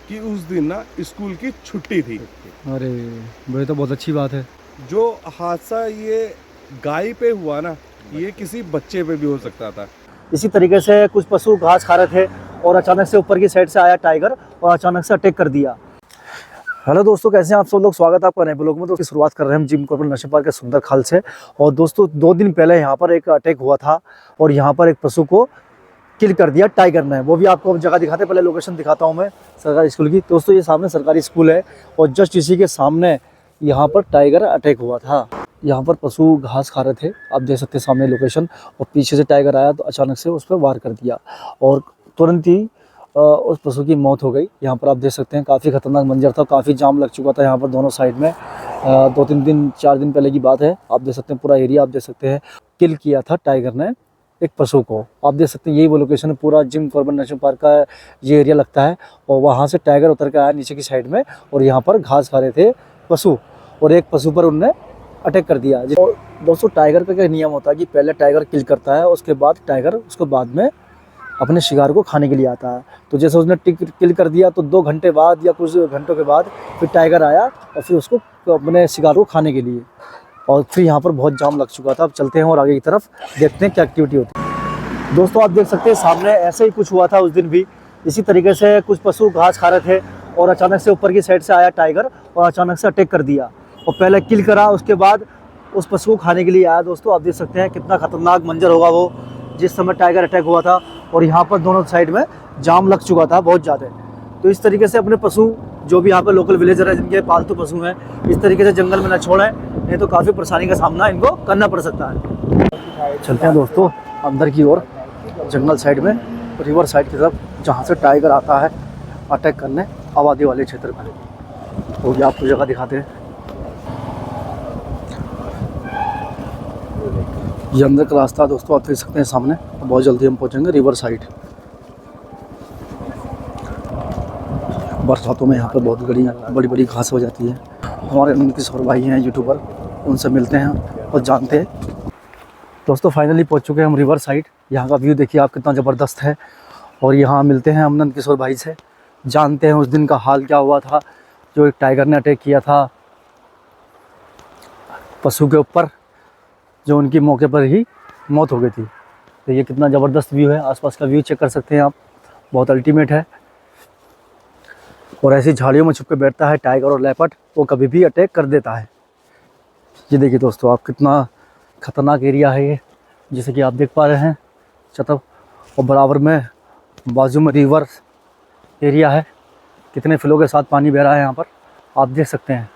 कि उस दिन ना स्कूल की छुट्टी थी। अरे भाई, तो बहुत अच्छी बात है। जो हादसा ये गाय पे हुआ ना, ये किसी बच्चे पे भी हो सकता था। इसी तरीके से कुछ पशु घास खा रहे थे और अचानक से ऊपर की साइड से आया टाइगर और अचानक से अटैक कर दिया। हेलो दोस्तों, कैसे हैं आप सब लोग। स्वागत है आपका नए ब्लॉग में। तो इसकी शुरुआत कर रहे हैं हम जिम कॉर्बेट नेशनल पार्क के सुंदर खाल से। और दोस्तों 2 दिन पहले यहाँ पर एक अटैक हुआ था और यहाँ पर एक पशु को किल कर दिया टाइगर ने। वो भी आपको जगह दिखाते हैं, पहले लोकेशन दिखाता हूँ मैं सरकारी स्कूल की। दोस्तों ये सामने सरकारी स्कूल है और जस्ट इसी के सामने यहाँ पर टाइगर अटैक हुआ था। यहाँ पर पशु घास खा रहे थे, आप देख सकते हैं सामने लोकेशन। और पीछे से टाइगर आया तो अचानक से उस पर वार कर दिया और तुरंत ही उस पशु की मौत हो गई। यहाँ पर आप देख सकते हैं काफ़ी खतरनाक मंजर था, काफ़ी जाम लग चुका था यहाँ पर दोनों साइड में। 2-3 दिन 4 दिन पहले की बात है। आप देख सकते हैं पूरा एरिया आप देख सकते हैं किल किया था टाइगर ने एक पशु को। आप देख सकते हैं यही वो लोकेशन है, पूरा जिम कॉर्बेट नेशनल पार्क का ये एरिया लगता है। और वहाँ से टाइगर उतर के आया नीचे की साइड में और यहाँ पर घास खा रहे थे पशु और एक पशु पर उनने अटैक कर दिया। और दोस्तों टाइगर का क्या नियम होता है कि पहले टाइगर किल करता है, उसके बाद टाइगर उसको बाद में अपने शिकार को खाने के लिए आता है। तो जैसे उसने किल कर दिया तो 2 घंटे बाद या कुछ घंटों के बाद फिर टाइगर आया और फिर उसको अपने शिकार को खाने के लिए। और फिर यहाँ पर बहुत जाम लग चुका था। अब चलते हैं और आगे की तरफ देखते हैं क्या एक्टिविटी होती है। दोस्तों आप देख सकते हैं सामने ऐसे ही कुछ हुआ था उस दिन भी। इसी तरीके से कुछ पशु घास खा रहे थे और अचानक से ऊपर की साइड से आया टाइगर और अचानक से अटैक कर दिया और पहले किल करा, उसके बाद उस पशु को खाने के लिए आया। दोस्तों आप देख सकते हैं कितना खतरनाक मंजर होगा वो जिस समय टाइगर अटैक हुआ था। और यहाँ पर दोनों साइड में जाम लग चुका था बहुत ज़्यादा। तो इस तरीके से अपने पशु जो भी यहाँ पर लोकल विलेजर है जिनके पालतू पशु हैं, इस तरीके से जंगल में न छोड़ें, नहीं तो काफ़ी परेशानी का सामना इनको करना पड़ सकता है। चलते हैं दोस्तों अंदर की ओर, जंगल साइड में, रिवर साइड की तरफ, जहाँ से टाइगर आता है अटैक करने आबादी वाले क्षेत्र में। तो ये आपको जगह दिखाते हैं। ये अंदर का रास्ता दोस्तों आप देख सकते हैं सामने। बहुत जल्दी हम पहुंचेंगे रिवर साइड। बरसातों में यहाँ पर बहुत बड़ी बड़ी घास हो जाती है। हमारे नंद किशोर भाई हैं यूट्यूबर, उनसे मिलते हैं और जानते हैं। दोस्तों फाइनली पहुंच चुके हैं हम रिवर साइड। यहाँ का व्यू देखिए आप कितना ज़बरदस्त है। और यहाँ मिलते हैं हम नंद किशोर भाई से, जानते हैं उस दिन का हाल क्या हुआ था जो एक टाइगर ने अटैक किया था पशु के ऊपर, जो उनकी मौके पर ही मौत हो गई थी। तो ये कितना ज़बरदस्त व्यू है, आसपास का व्यू चेक कर सकते हैं आप, बहुत अल्टीमेट है। और ऐसी झाड़ियों में छुप के बैठता है टाइगर और लेपर्ड, वो कभी भी अटैक कर देता है। ये देखिए दोस्तों आप कितना ख़तरनाक एरिया है ये, जैसे कि आप देख पा रहे हैं चतब। और बराबर में बाजू में रिवर एरिया है, कितने फ्लो के साथ पानी बह रहा है यहाँ पर आप देख सकते हैं।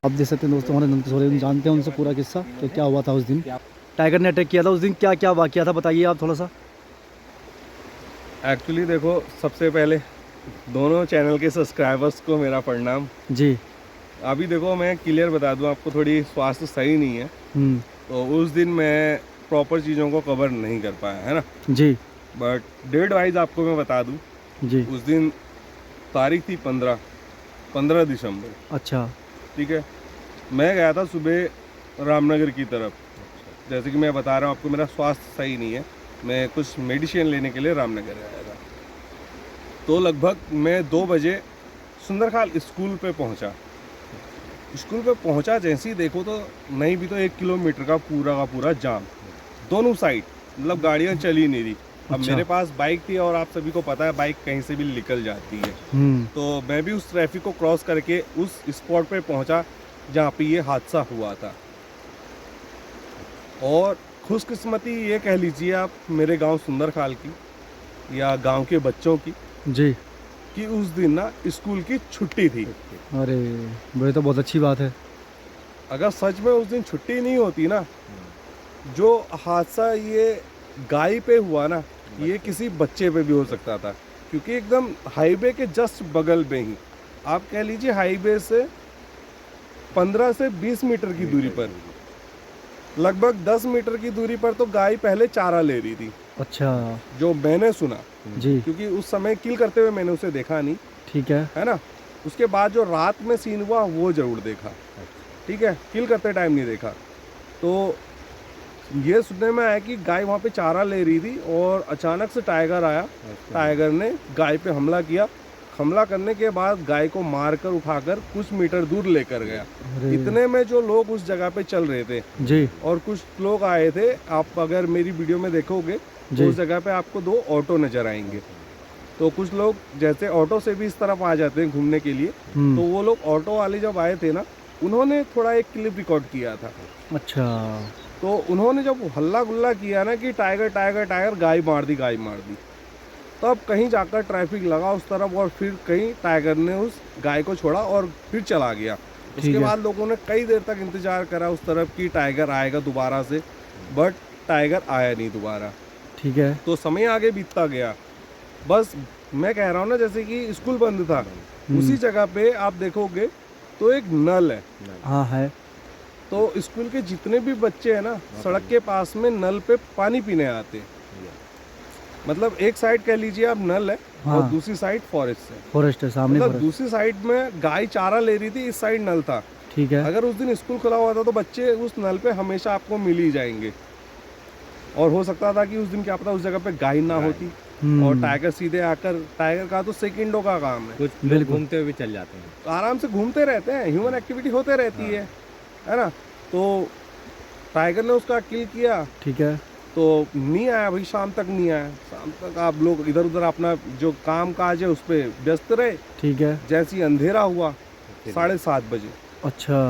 आप देख सकते हैं दोस्तों हमारे नंद किशोर जानते हैं उनसे पूरा किस्सा कि क्या हुआ था उस दिन। टाइगर ने अटैक किया था उस दिन, क्या क्या वाकया था बताइए आप थोड़ा सा। एक्चुअली देखो, सबसे पहले दोनों चैनल के सब्सक्राइबर्स को मेरा प्रणाम जी। अभी देखो मैं क्लियर बता दूं आपको, थोड़ी स्वास्थ्य सही नहीं है तो उस दिन मैं प्रॉपर चीज़ों को कवर नहीं कर पाया है ना जी बट डेट वाइज आपको मैं बता दूं। जी। उस दिन तारीख थी 15 दिसंबर। अच्छा। ठीक है, मैं गया था सुबह रामनगर की तरफ। जैसे कि मैं बता रहा हूँ आपको, मेरा स्वास्थ्य सही नहीं है, मैं कुछ मेडिसिन लेने के लिए रामनगर आया था। तो लगभग मैं 2 बजे सुंदरखाल स्कूल पे पहुँचा। स्कूल पे पहुँचा जैसे ही देखो तो नहीं भी तो 1 किलोमीटर का पूरा जाम, दोनों साइड, मतलब गाड़ियाँ चली नहीं रही। अब अच्छा। मेरे पास बाइक थी और आप सभी को पता है बाइक कहीं से भी निकल जाती है। तो मैं भी उस ट्रैफिक को क्रॉस करके उस स्पॉट पे पहुंचा जहाँ पे ये हादसा हुआ था। और खुशकिस्मती ये कह लीजिए आप मेरे गांव सुंदरखाल की या गांव के बच्चों की जी। कि उस दिन ना स्कूल की छुट्टी थी। अरे भाई, तो बहुत अच्छी बात है। अगर सच में उस दिन छुट्टी नहीं होती ना, जो हादसा ये गाय पे हुआ ना, ये किसी बच्चे पे भी हो सकता था। क्योंकि एकदम हाईवे के जस्ट बगल में ही, आप कह लीजिए हाईवे से 15 से 20 मीटर की दूरी पर, लगभग 10 मीटर की दूरी पर तो गाय पहले चारा ले रही थी। अच्छा। जो मैंने सुना जी। क्योंकि उस समय किल करते हुए मैंने उसे देखा नहीं, ठीक है ना। उसके बाद जो रात में सीन हुआ वो जरूर देखा, ठीक है, किल करते टाइम नहीं देखा। तो ये सुनने में आया कि गाय वहाँ पे चारा ले रही थी और अचानक से टाइगर आया। टाइगर ने गाय पे हमला किया। हमला करने के बाद गाय को मारकर उठाकर कुछ मीटर दूर लेकर गया। इतने में जो लोग उस जगह पे चल रहे थे जी, और कुछ लोग आए थे, आप अगर मेरी वीडियो में देखोगे तो उस जगह पे आपको 2 ऑटो नजर आएंगे। तो कुछ लोग जैसे ऑटो से भी इस तरफ आ जाते हैं घूमने के लिए, तो वो लोग ऑटो वाले जब आए थे ना, उन्होंने थोड़ा एक क्लिप रिकॉर्ड किया था। अच्छा, तो उन्होंने जब हल्ला गुल्ला किया ना कि टाइगर टाइगर टाइगर, गाय मार दी गाय मार दी, तब कहीं जाकर ट्रैफिक लगा उस तरफ और फिर कहीं टाइगर ने उस गाय को छोड़ा और फिर चला गया। उसके बाद लोगों ने कई देर तक इंतजार करा उस तरफ कि टाइगर आएगा दोबारा से, बट टाइगर आया नहीं दोबारा। ठीक है। तो समय आगे बीतता गया। बस मैं कह रहा हूँ ना, जैसे कि स्कूल बंद था, उसी जगह पे आप देखोगे तो एक नल है। हाँ है। तो स्कूल के जितने भी बच्चे हैं ना, सड़क के पास में नल पे पानी पीने आते हैं। मतलब एक साइड कह लीजिए आप नल है, और दूसरी साइड फॉरेस्ट है। फॉरेस्ट है सामने, मतलब फॉरेस्ट। दूसरी साइड में गाय चारा ले रही थी, इस साइड नल था। ठीक है। अगर उस दिन स्कूल खुला हुआ था तो बच्चे उस नल पे हमेशा आपको मिल ही जाएंगे। और हो सकता था कि उस दिन क्या पता उस जगह पे गाय ना होती और टाइगर सीधे आकर, टाइगर का तो सेकंडों का काम है, कुछ लोग घूमते हुए भी चल जाते हैं, आराम से घूमते रहते हैं, ह्यूमन एक्टिविटी होते रहती है ना। तो टाइगर ने उसका किल किया। ठीक है। तो नहीं आया भाई, शाम तक नहीं आया। शाम तक आप लोग इधर उधर अपना जो काम काज है उस पर व्यस्त रहे। ठीक है। जैसे ही अंधेरा हुआ 7:30 बजे, अच्छा,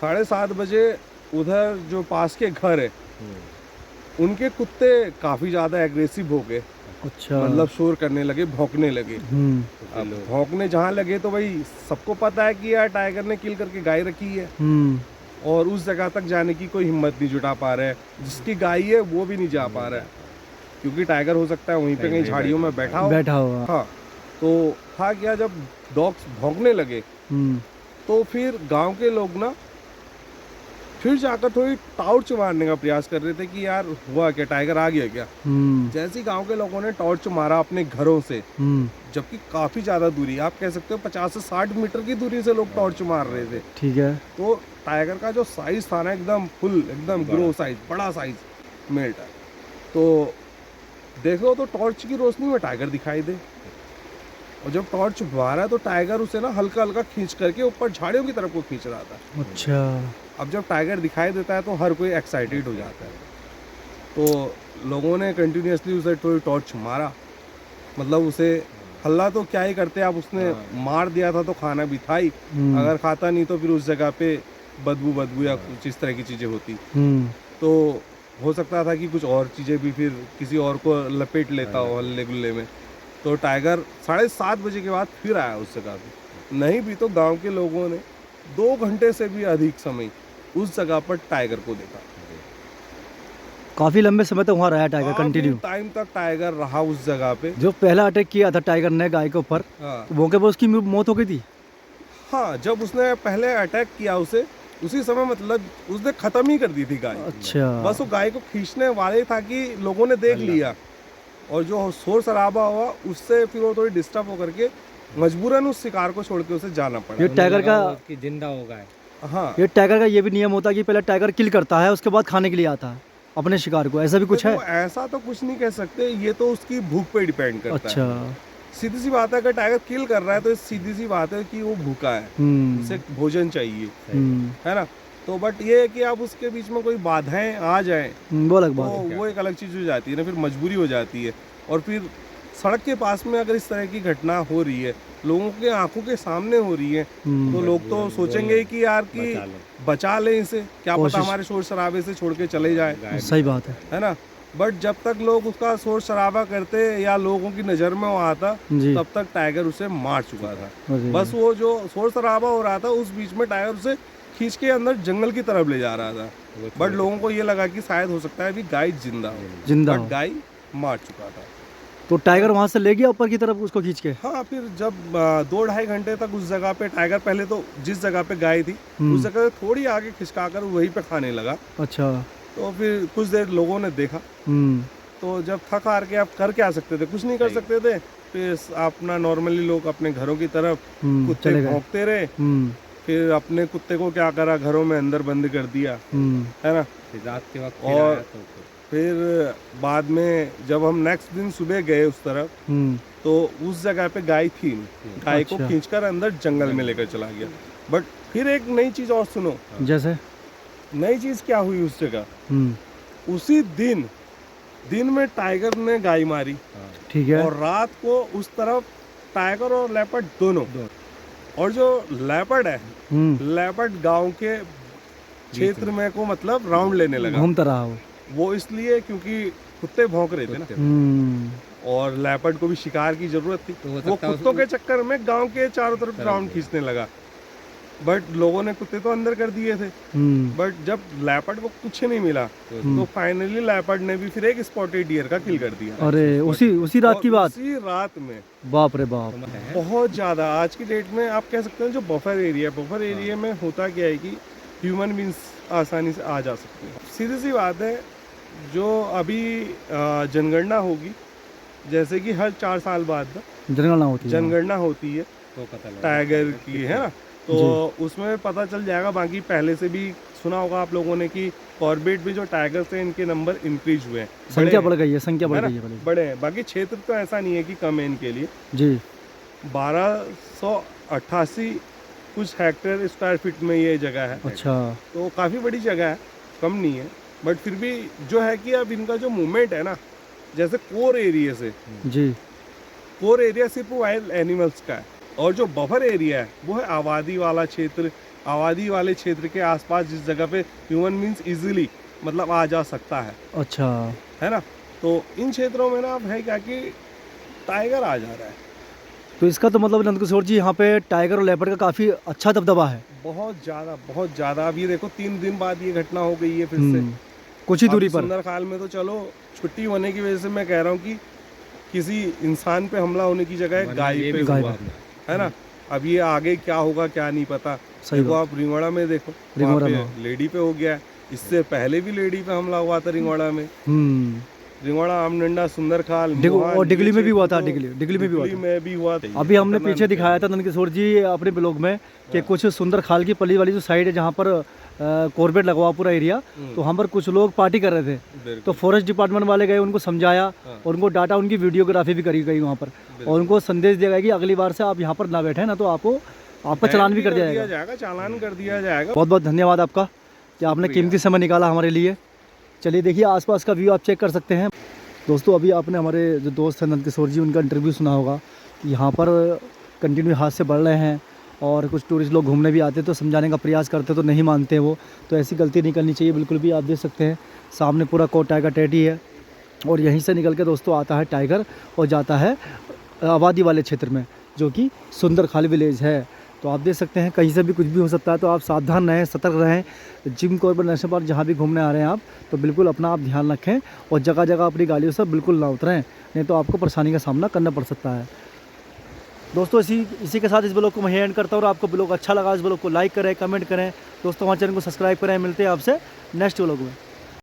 7:30 बजे उधर जो पास के घर है उनके कुत्ते काफी ज्यादा एग्रेसिव हो गए। अच्छा, मतलब शोर करने लगे, भौंकने लगे। अब भौंकने जहाँ लगे तो भाई सबको पता है कि यार टाइगर ने किल करके गाय रखी है, और उस जगह तक जाने की कोई हिम्मत नहीं जुटा पा रहा है। जिसकी गाय है वो भी नहीं जा पा रहा है, क्योंकि टाइगर हो सकता है वहीं पे कहीं झाड़ियों में बैठा हो। हाँ, तो था क्या, जब डॉग्स भौंकने लगे तो फिर गांव के लोग ना फिर जाकर थोड़ी टॉर्च मारने का प्रयास कर रहे थे कि यार हुआ क्या, टाइगर आ गया क्या। जैसे ही गांव के लोगों ने टॉर्च मारा अपने घरों से, जबकि काफी ज्यादा दूरी, आप कह सकते हो 50 से 60 मीटर की दूरी से लोग टॉर्च मार रहे थे। ठीक है। तो टाइगर का जो साइज था ना, एकदम फुल, एकदम ग्रो साइज, बड़ा साइज मेल टाइगर। तो देखो तो टॉर्च की रोशनी में टाइगर दिखाई दे, और जब टॉर्च मारा तो टाइगर उसे ना हल्का हल्का खींच करके ऊपर झाड़ियों की तरफ को खींच रहा था। अच्छा। अब जब टाइगर दिखाई देता है तो हर कोई एक्साइटेड हो जाता है। तो लोगों ने कंटिन्यूसली उसे टॉर्च मारा, मतलब उसे हल्ला तो क्या ही करते, अब उसने मार दिया था तो खाना भी था ही, अगर खाता नहीं तो फिर उस जगह पे बदबू या कुछ इस तरह की चीज़ें होती। तो हो सकता था कि कुछ और चीज़ें भी फिर किसी और को लपेट लेता हो हल्ले गुल्ले में। तो टाइगर 7:30 बजे के बाद फिर आया उस जगह पे। नहीं भी तो गांव के लोगों ने 2 घंटे से भी अधिक समय उस जगह पर टाइगर को देखा। काफी लंबे समय तक वहाँ रहा टाइगर, कंटिन्यू टाइम तक टाइगर रहा उस जगह पे। जो पहला अटैक किया था टाइगर ने गाय के ऊपर, वो के बाद उसकी मौत हो गई थी। हाँ, जब उसने पहले अटैक किया उसी समय मतलब उसने खत्म ही कर दी थी गाय। अच्छा। बस वो गाय को खींचने वाले था कि लोगों ने देख लिया, और जो शोर शराबा हुआ उससे फिर वो थोड़ी डिस्टर्ब होकर के मजबूरन उस शिकार को छोड़ के उसे जाना पड़ा। ये टाइगर का जिंदा हो गए। हाँ, ये टाइगर का ये भी नियम होता है कि पहले टाइगर किल करता है, उसके बाद खाने के लिए आता है अपने शिकार को, ऐसा भी कुछ है? ऐसा तो कुछ नहीं कह सकते, ये तो उसकी भूख पे डिपेंड करता है। अच्छा। सीधी सी बात है, अगर टाइगर किल कर रहा है तो सीधी सी बात है कि वो भूखा है, उसे भोजन चाहिए, है ना। तो बट ये है कि आप उसके बीच में कोई बाधाएं आ जाएं वो अलग बात है, वो एक अलग चीज़ हो जाती है ना, फिर मजबूरी हो जाती है। और फिर सड़क के पास में अगर इस तरह की घटना हो रही है, लोगों के आंखों के सामने हो रही है, तो लोग तो सोचेंगे कि यार कि बचा लें इसे, क्या पता हमारे शोर शराबे से छोड़ के चले जाए। सही बात है ना। बट जब तक लोग उसका शोर शराबा करते या लोगों की नज़र में वो आता, तब तक टाइगर उसे मार चुका था। बस वो जो शोर शराबा हो रहा था उस बीच में टाइगर उसे खींच के अंदर जंगल की तरफ ले जा रहा था। बट लोगों को ये लगा कि शायद हो सकता है अभी गाय जिंदा हो, गाय मार चुका था। तो टाइगर वहां से ले गया ऊपर की तरफ उसको खींच के। हाँ, फिर जब 2-2.5 घंटे तक उस जगह पे टाइगर, पहले तो जिस जगह पे गाय थी उस जगह थोड़ी आगे खिसकाकर वहीं पे खाने लगा। अच्छा। तो फिर कुछ देर लोगों ने देखा, तो जब थक हार के आप कर क्या सकते थे, कुछ नहीं कर सकते थे, वापस अपना नॉर्मली लोग अपने घरों की तरफ कुत्ते चले गए। भौंकते रहे, फिर अपने कुत्ते को क्या करा, घरों में अंदर बंद कर दिया, है ना। फिर रात के वक्त और खिलाया तो फिर बाद में जब हम नेक्स्ट दिन सुबह गए उस तरफ, तो उस जगह पे गाय थी नहीं। गाय को अच्छा। खींचकर अंदर जंगल में लेकर चला गया। बट फिर एक नई चीज और सुनो, जैसे नई चीज क्या हुई उस जगह, उसी दिन में टाइगर ने गाय मारी, हाँ। ठीक है। और रात को उस तरफ टाइगर और लेपर्ड दोनों। और जो लेपर्ड है, लेपर्ड गांव के क्षेत्र में को मतलब राउंड लेने लगा, घूमता रहा वो इसलिए क्योंकि कुत्ते भौंक रहे थे ना, और लेपर्ड को भी शिकार की जरूरत थी। तो हो वो सकता है कुत्तों के चक्कर में गांव के चारों तरफ राउंड खींचने लगा। बट लोगों ने कुत्ते तो अंदर कर दिए थे, बट जब लेपर्ड को कुछ नहीं मिला, तो फाइनली लेपर्ड ने भी फिर एक स्पॉटेड डियर का किल कर दिया। अरे उसी रात की और बात, उसी रात में बाप रे बाप। बहुत ज्यादा आज की डेट में आप कह सकते हैं जो बफर एरिया में होता क्या है कि ह्यूमन बींग्स आसानी से आ जा सकते हैं। सीधी सी बात है, जो अभी जनगणना होगी, जैसे कि हर 4 साल बाद जनगणना होती है, जनगणना होती है तो पता लगा टाइगर की, है ना। तो उसमें पता चल जाएगा। बाकी पहले से भी सुना होगा आप लोगों ने कि कॉर्बेट भी जो टाइगर्स हैं इनके नंबर इंक्रीज हुए हैं, संख्या बढ़ गई है, संख्या बढ़ गई है बड़े हैं। बाकी क्षेत्र तो ऐसा नहीं है कि कम है इनके लिए जी। 1288 कुछ हेक्टेयर स्क्वायर फीट में ये जगह है। अच्छा, तो काफ़ी बड़ी जगह है, कम नहीं है। बट फिर भी जो है कि अब इनका जो मूवमेंट है ना, जैसे कोर एरिया से, जी, कोर एरिया सिर्फ वाइल्ड एनिमल्स का है, और जो बफर एरिया है वो है आबादी वाला क्षेत्र। आबादी वाले क्षेत्र के आसपास जिस जगह पे ह्यूमन बींग्स इजीली मतलब आ जा सकता है, अच्छा। है ना। तो इन क्षेत्रों में ना अब है क्या कि टाइगर आ जा रहा है। तो इसका तो मतलब नंदकिशोर जी, यहाँ पे टाइगर और लेपर्ड का काफ़ी अच्छा दबदबा है। बहुत ज़्यादा। अब ये देखो 3 दिन बाद ये घटना हो गई है फिर से कुछ ही दूरी पर। सुंदरखाल में तो चलो छुट्टी होने की वजह से मैं कह रहा हूँ कि किसी इंसान पे हमला होने की जगह गाय पे हुआ, है ना। अब ये आगे क्या होगा क्या नहीं पता। देखो आप रिंगोड़ा में देखो, रिंगोड़ा वहाँ पे लेडी पे हो गया। इससे पहले भी लेडी पे हमला हुआ था रिंगोड़ा में। रिंगोड़ा, आमडंडा, सुंदरखाल और डिगली में भी हुआ था, डिगली में भी हुआ था। अभी हमने पीछे दिखाया था नंदकिशोर जी अपने ब्लॉग में कि कुछ सुंदरखाल की पली वाली जो साइड है जहाँ पर कॉर्बेट लगा हुआ पूरा एरिया, तो वहाँ पर कुछ लोग पार्टी कर रहे थे। तो फॉरेस्ट डिपार्टमेंट वाले गए, उनको समझाया और उनको डाटा, उनकी वीडियोग्राफी भी करी गई वहाँ पर, और उनको संदेश दिया गया कि अगली बार से आप यहाँ पर ना बैठे ना तो आपका चालान भी कर दिया जाएगा, चालान कर दिया जाएगा। बहुत बहुत धन्यवाद आपका कि आपने कीमती समय निकाला हमारे लिए। चलिए देखिए आसपास का व्यू आप चेक कर सकते हैं। दोस्तों अभी आपने हमारे जो दोस्त हैं नंदकिशोर जी, उनका इंटरव्यू सुना होगा कि यहाँ पर कंटिन्यू हादसे बढ़ रहे हैं, और कुछ टूरिस्ट लोग घूमने भी आते तो समझाने का प्रयास करते तो नहीं मानते वो। तो ऐसी गलती नहीं करनी चाहिए बिल्कुल भी। आप देख सकते हैं सामने पूरा कोट टाइगर टेडी है, और यहीं से निकल के दोस्तों आता है टाइगर और जाता है आबादी वाले क्षेत्र में, जो कि सुंदरखाल विलेज है। तो आप देख सकते हैं कहीं से भी कुछ भी हो सकता है, तो आप सावधान रहें, सतर्क रहें। जिम कॉर्बेट नेशनल पार्क जहाँ भी घूमने आ रहे हैं आप, तो बिल्कुल अपना आप ध्यान रखें, और जगह जगह अपनी गाड़ियों से बिल्कुल ना उतरें, नहीं तो आपको परेशानी का सामना करना पड़ सकता है। दोस्तों इसी के साथ इस ब्लॉग को मैं एंड करता हूँ। और आपको ब्लॉग अच्छा लगा इस ब्लॉग को लाइक करें, कमेंट करें दोस्तों, हमारे चैनल को सब्सक्राइब करें। मिलते हैं आपसे नेक्स्ट ब्लॉग में।